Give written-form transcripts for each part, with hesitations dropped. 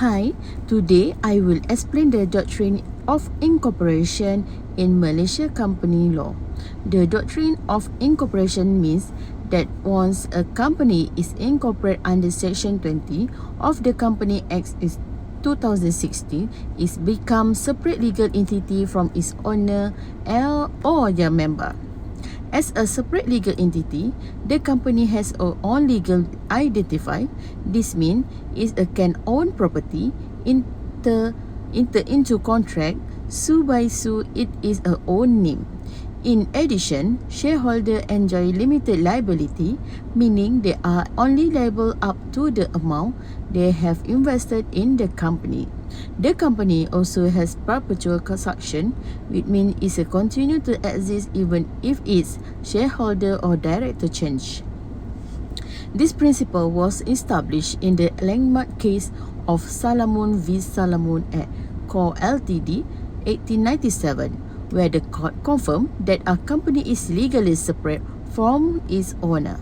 Hi, today I will explain the doctrine of incorporation in Malaysia company law. The doctrine of incorporation means that once a company is incorporated under Section 20 of the Company Act 2016, it becomes separate legal entity from its owner or their member. As a separate legal entity, the company has its own legal identifier. This means it can own property, enter into contract, sue by sue, it is a own name. In addition, shareholders enjoy limited liability, meaning they are only liable up to the amount they have invested in the company. The company also has perpetual succession, which means it will continue to exist even if its shareholder or director change. This principle was established in the landmark case of Salomon v. Salomon at Co. Ltd. 1897, where the court confirmed that a company is legally separate from its owner.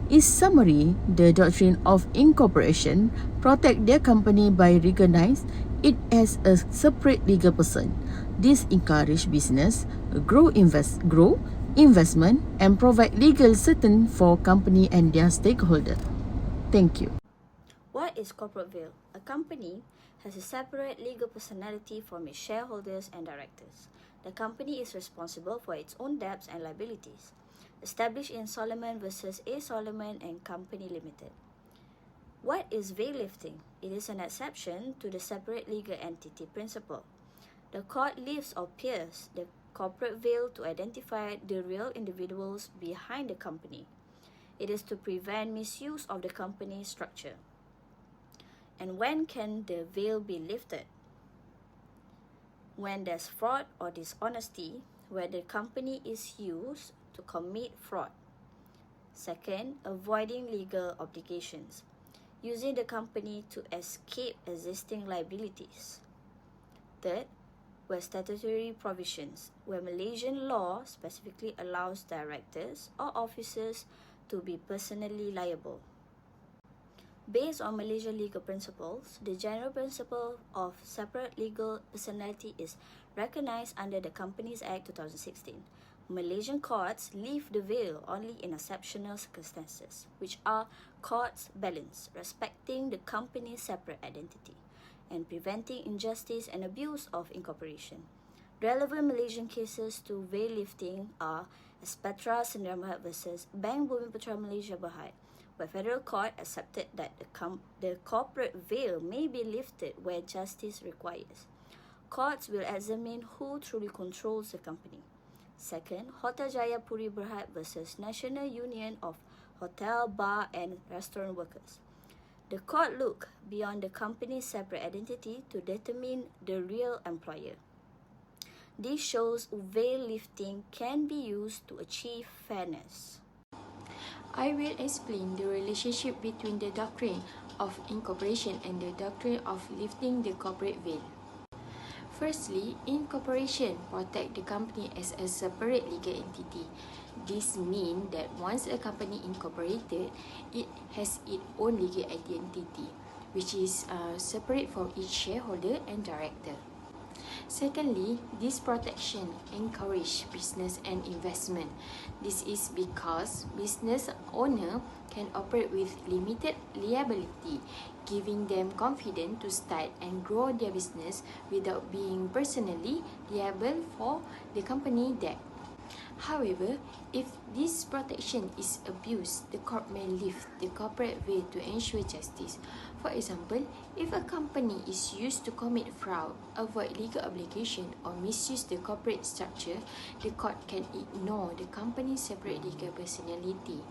In summary, the doctrine of incorporation protects their company by recognizing it as a separate legal person. This encourages business, grow investment, and provide legal certainty for company and their stakeholders. Thank you. What is corporate veil? A company has a separate legal personality from its shareholders and directors. The company is responsible for its own debts and liabilities. Established in Solomon versus A. Solomon and Company Limited. What is veil lifting? It is an exception to the separate legal entity principle. The court lifts or pierces the corporate veil to identify the real individuals behind the company. It is to prevent misuse of the company's structure. And when can the veil be lifted? When there's fraud or dishonesty, where the company is used to commit fraud. Second, avoiding legal obligations, using the company to escape existing liabilities. Third, where statutory provisions, where Malaysian law specifically allows directors or officers to be personally liable. Based on Malaysian legal principles, the general principle of separate legal personality is recognized under the Companies Act 2016. Malaysian courts lift the veil only in exceptional circumstances, which are courts balance, respecting the company's separate identity, and preventing injustice and abuse of incorporation. Relevant Malaysian cases to veil lifting are Petra Sdn Bhd versus Bank Bumiputera Malaysia Berhad, where federal court accepted that the corporate veil may be lifted where justice requires. Courts will examine who truly controls the company. Second, Hotel Jaya Puri Berhad versus National Union of Hotel, Bar and Restaurant Workers. The court looked beyond the company's separate identity to determine the real employer. This shows veil lifting can be used to achieve fairness. I will explain the relationship between the doctrine of incorporation and the doctrine of lifting the corporate veil. Firstly, incorporation protects the company as a separate legal entity. This means that once a company incorporated, it has its own legal identity, which is separate from each shareholder and director. Secondly, this protection encourages business and investment. This is because business owner can operate with limited liability, giving them confidence to start and grow their business without being personally liable for the company debt. However, if this protection is abused, the court may lift the corporate veil to ensure justice. For example, if a company is used to commit fraud, avoid legal obligation, or misuse the corporate structure, the court can ignore the company's separate legal personality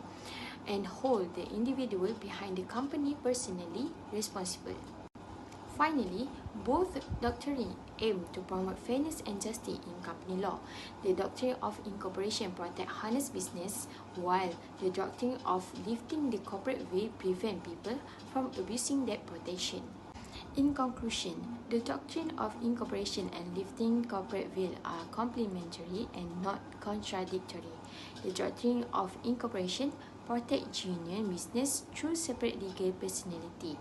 and hold the individual behind the company personally responsible. Finally, both doctrines aim to promote fairness and justice in company law. The doctrine of incorporation protects honest business, while the doctrine of lifting the corporate veil prevents people from abusing that protection. In conclusion, the doctrine of incorporation and lifting corporate veil are complementary and not contradictory. The doctrine of incorporation protect union business through separate legal personality,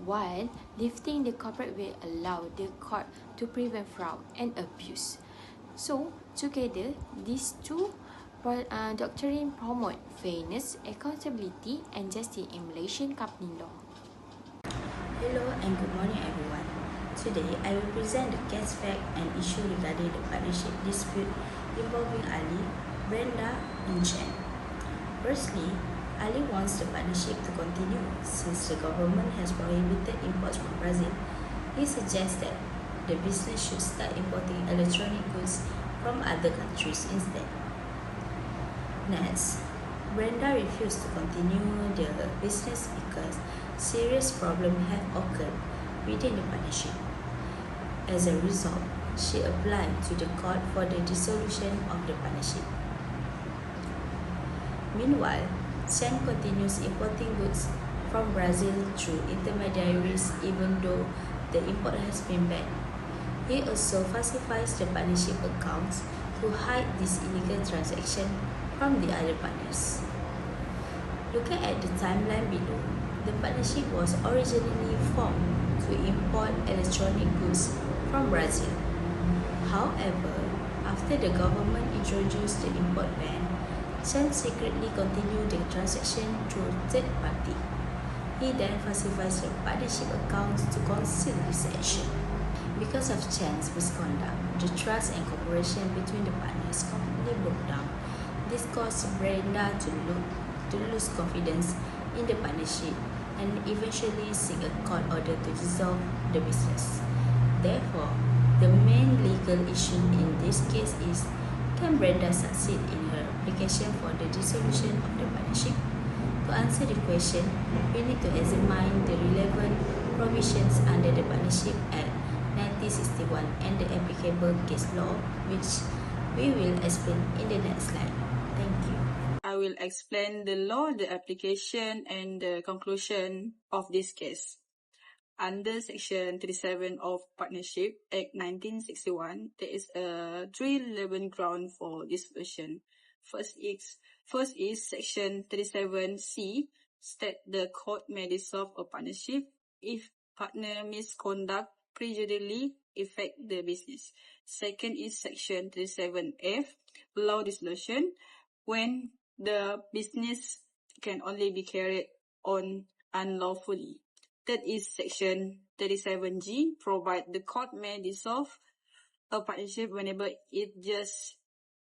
while lifting the corporate veil allow the court to prevent fraud and abuse. So, together, these two doctrine promote fairness, accountability, and justice in Malaysian company law. Hello and good morning everyone. Today I will present the case fact and issue regarding the partnership dispute involving Ali, Brenda and Chen. Firstly, Ali wants the partnership to continue since the government has prohibited imports from Brazil. He suggests that the business should start importing electronic goods from other countries instead. Next, Brenda refused to continue the business because serious problems have occurred within the partnership. As a result, she applied to the court for the dissolution of the partnership. Meanwhile, Chen continues importing goods from Brazil through intermediaries even though the import has been banned. He also falsifies the partnership accounts to hide this illegal transaction from the other partners. Looking at the timeline below, the partnership was originally formed to import electronic goods from Brazil. However, after the government introduced the import ban, Chen secretly continued the transaction through third party. He then falsifies the partnership accounts to conceal his action. Because of Chen's misconduct, the trust and cooperation between the partners completely broke down. This caused Brenda to lose confidence in the partnership and eventually seek a court order to dissolve the business. Therefore, the main legal issue in this case is, can Brenda succeed in her application for the dissolution of the partnership? To answer the question, we need to examine the relevant provisions under the Partnership Act 1961 and the applicable case law, which we will explain in the next slide. Thank you. I will explain the law, the application, and the conclusion of this case. Under Section 37 of Partnership Act 1961, there is a three relevant ground for dissolution. First is Section 37C, state the court may dissolve a partnership if partner misconduct prejudicially affect the business. Second is Section 37F, allow dissolution when the business can only be carried on unlawfully. Third is Section 37G, provide the court may dissolve a partnership whenever it just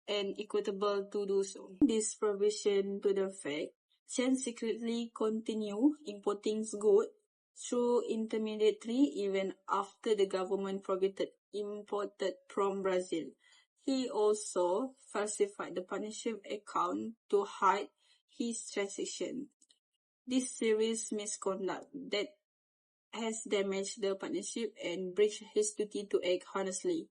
and equitable to do so. This provision to the fact, Chen secretly continue importing goods through intermediary even after the government prohibited imported from Brazil. He also falsified the partnership account to hide his transaction. This serious misconduct that has damaged the partnership and breached his duty to act honestly.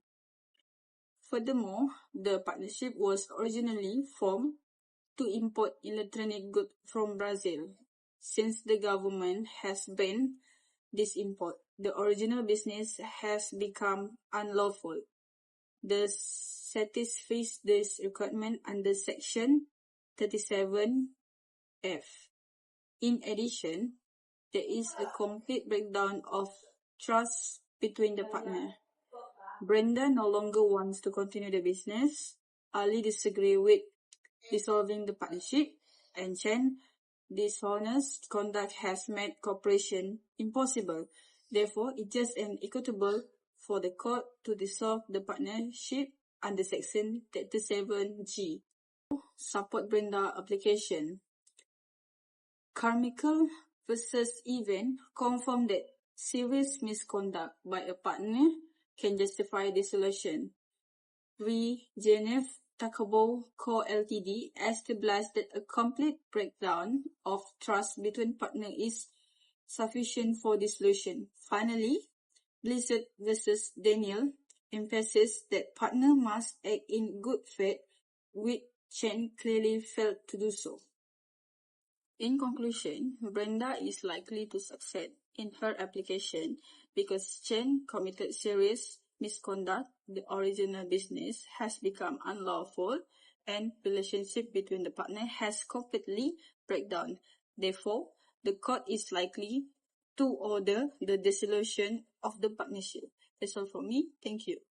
Furthermore, the partnership was originally formed to import electronic goods from Brazil. Since the government has banned this import, the original business has become unlawful. This satisfies this requirement under Section 37F. In addition, there is a complete breakdown of trust between the partners. Brenda no longer wants to continue the business. Ali disagrees with dissolving the partnership, and Chen dishonest conduct has made cooperation impossible. Therefore, it's just and equitable for the court to dissolve the partnership under Section 37G. Support Brenda application. Carmichael versus Event confirmed that serious misconduct by a partner can justify dissolution. Genève Takabo Co. Ltd. established that a complete breakdown of trust between partners is sufficient for dissolution. Finally, Blizzard versus Daniel emphasizes that partner must act in good faith, which Chen clearly failed to do so. In conclusion, Brenda is likely to succeed in her application because Chen committed serious misconduct. The original business has become unlawful and relationship between the partner has completely breakdown. Therefore, the court is likely to order the dissolution of the partnership. That's all from me. Thank you.